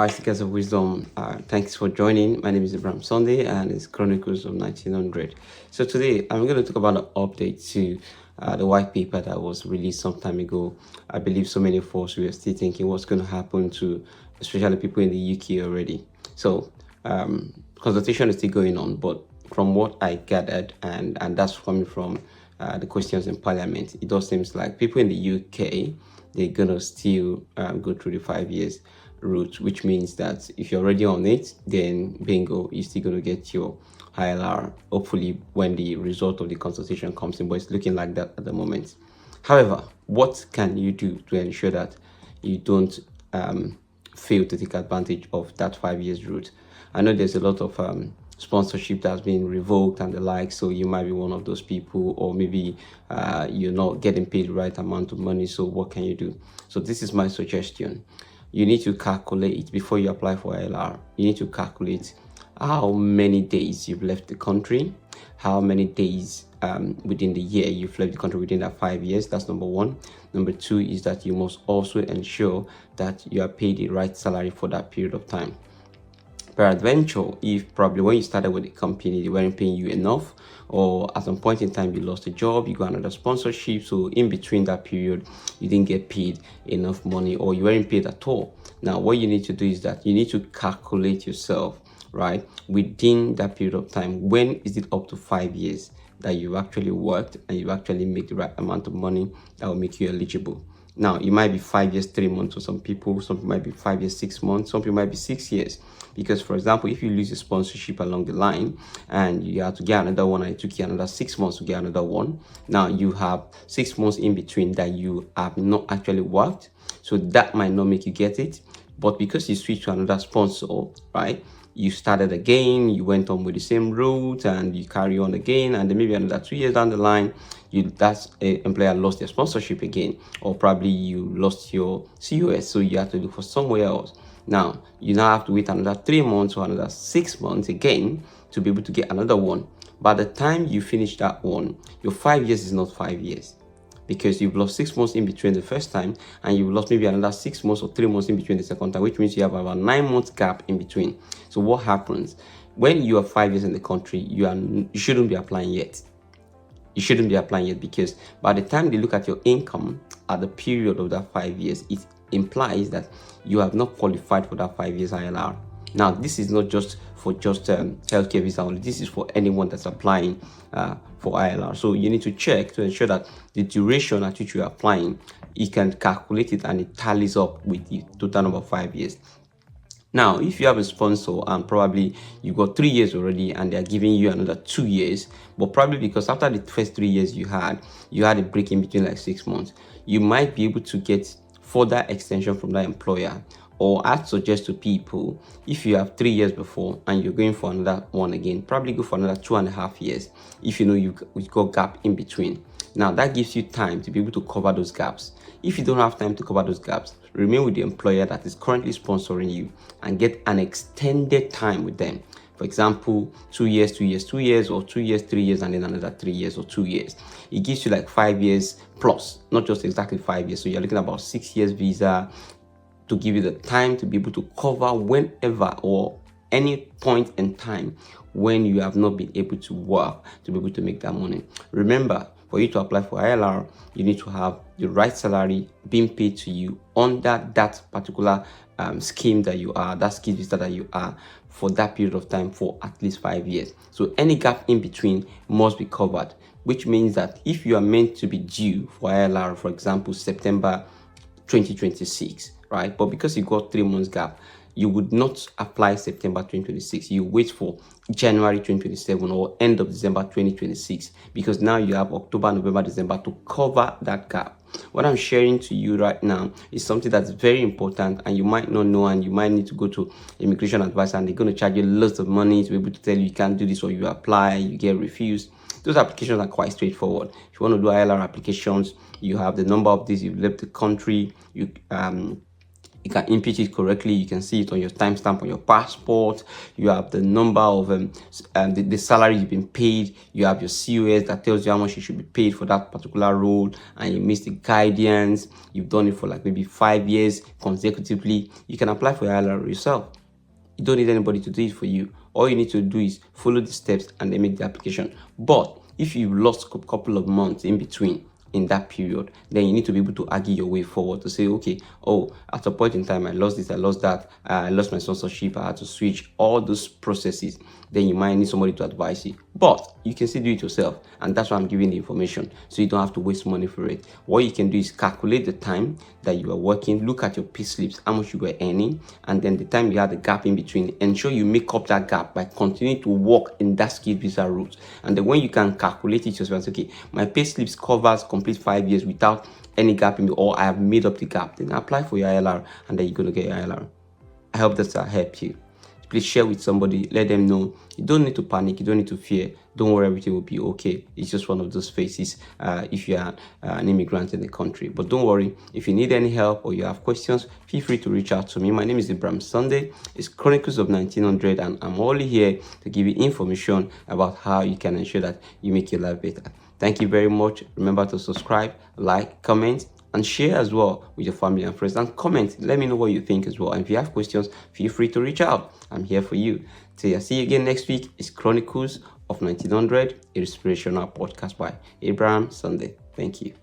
Hi, Seekers of Wisdom. Thanks for joining. My name is Ibrahim Sunday and it's Chronicles of 1900. So today I'm going to talk about an update to the white paper that was released some time ago. I believe so many of us were still thinking what's going to happen to especially people in the UK already. So consultation is still going on, but from what I gathered, and that's coming from the questions in Parliament, it does seems like people in the UK, they're gonna still go through the 5 years route, which means that if you're already on it, then bingo, you're still gonna get your ILR. Hopefully, when the result of the consultation comes in, but it's looking like that at the moment. However, what can you do to ensure that you don't fail to take advantage of that 5 years route? I know there's a lot of sponsorship that's been revoked and the like, so you might be one of those people, or maybe you're not getting paid the right amount of money. So what can you do? So this is my suggestion. You need to calculate before you apply for ILR. You need to calculate how many days you've left the country, how many days within the year you've left the country within that 5 years. That's number one. Number two is that you must also ensure that you are paid the right salary for that period of time. Peradventure, if probably when you started with the company they weren't paying you enough, or at some point in time you lost a job, you got another sponsorship, so in between that period you didn't get paid enough money, or you weren't paid at all. Now what you need to do is that you need to calculate yourself, right, within that period of time. When is it up to 5 years that you actually worked and you actually make the right amount of money that will make you eligible? Now, it might be 5 years, 3 months for some people might be 5 years, 6 months, some people might be 6 years. Because, for example, if you lose a sponsorship along the line and you have to get another one, and it took you another 6 months to get another one, now you have 6 months in between that you have not actually worked. So that might not make you get it. But because you switch to another sponsor, right, you started again, you went on with the same route and you carry on again, and then maybe another 2 years down the line, that employer lost their sponsorship again, or probably you lost your COS, so you have to look for somewhere else. Now you now have to wait another 3 months or another 6 months again to be able to get another one. By the time you finish that one, your 5 years is not 5 years, because you've lost 6 months in between the first time, and you've lost maybe another 6 months or 3 months in between the second time, which means you have about 9 months gap in between. So what happens when you are 5 years in the country? You shouldn't be applying yet. You shouldn't be applying yet, because by the time they look at your income at the period of that 5 years, it implies that you have not qualified for that 5 years ILR. Now, this is not just for healthcare visa only. This is for anyone that's applying for ILR. So you need to check to ensure that the duration at which you are applying, you can calculate it and it tallies up with the total number of 5 years. Now, if you have a sponsor and probably you got 3 years already and they're giving you another 2 years, but probably because after the first 3 years you had a break in between like 6 months, you might be able to get further extension from that employer. Or I'd suggest to people, if you have 3 years before and you're going for another one again, probably go for another 2.5 years if you know you've got gap in between. Now that gives you time to be able to cover those gaps. If you don't have time to cover those gaps, remain with the employer that is currently sponsoring you and get an extended time with them. For example, 2 years, 2 years, 2 years, or 2 years, 3 years, and then another 3 years or 2 years. It gives you like 5 years plus, not just exactly 5 years. So you're looking at about 6 years visa, to give you the time to be able to cover whenever or any point in time when you have not been able to work to be able to make that money. Remember, for you to apply for ILR, you need to have the right salary being paid to you under that particular scheme that you are, that skill visa that you are, for that period of time for at least 5 years. So any gap in between must be covered, which means that if you are meant to be due for ILR, for example, September 2026, right? But because you got 3 months gap, you would not apply September 2026. You wait for January 2027 or end of December 2026, because now you have October, November, December to cover that gap. What I'm sharing to you right now is something that's very important, and you might not know, and you might need to go to immigration advisor and they're going to charge you lots of money to be able to tell you can't do this, or you apply, you get refused. Those applications are quite straightforward. If you want to do ILR applications, you have the number of days you've left the country, You can input it correctly. You can see it on your timestamp on your passport. You have the number of the salary you've been paid. You have your COS that tells you how much you should be paid for that particular role, and you missed the guidance. You've done it for like maybe 5 years consecutively. You can apply for your ILR yourself. You don't need anybody to do it for you. All you need to do is follow the steps and then make the application. But if you've lost a couple of months in between, in that period, then you need to be able to argue your way forward to say, okay, oh, at a point in time I lost this, I lost that, I lost my sponsorship, I had to switch, all those processes. Then you might need somebody to advise you, but you can still do it yourself, and that's why I'm giving the information, so you don't have to waste money for it. What you can do is calculate the time that you are working, look at your pay slips, how much you were earning, and then the time you had the gap in between, ensure you make up that gap by continuing to work in that skilled visa route. And then when you can calculate it yourself, okay, my pay slips covers complete 5 years without any gap in me, or I have made up the gap, then apply for your ILR, and then you're going to get your ILR. I hope that will help you. Please share with somebody, let them know. You don't need to panic, you don't need to fear. Don't worry, everything will be okay. It's just one of those phases if you are an immigrant in the country. But don't worry, if you need any help or you have questions, feel free to reach out to me. My name is Ibrahim Sunday. It's Chronicles of 1900, and I'm only here to give you information about how you can ensure that you make your life better. Thank you very much. Remember to subscribe, like, comment, and share as well with your family and friends, and comment. Let me know what you think as well. And if you have questions, feel free to reach out. I'm here for you. So I'll see you again next week. It's Chronicles of 1900, Inspirational podcast by Abraham Sunday. Thank you.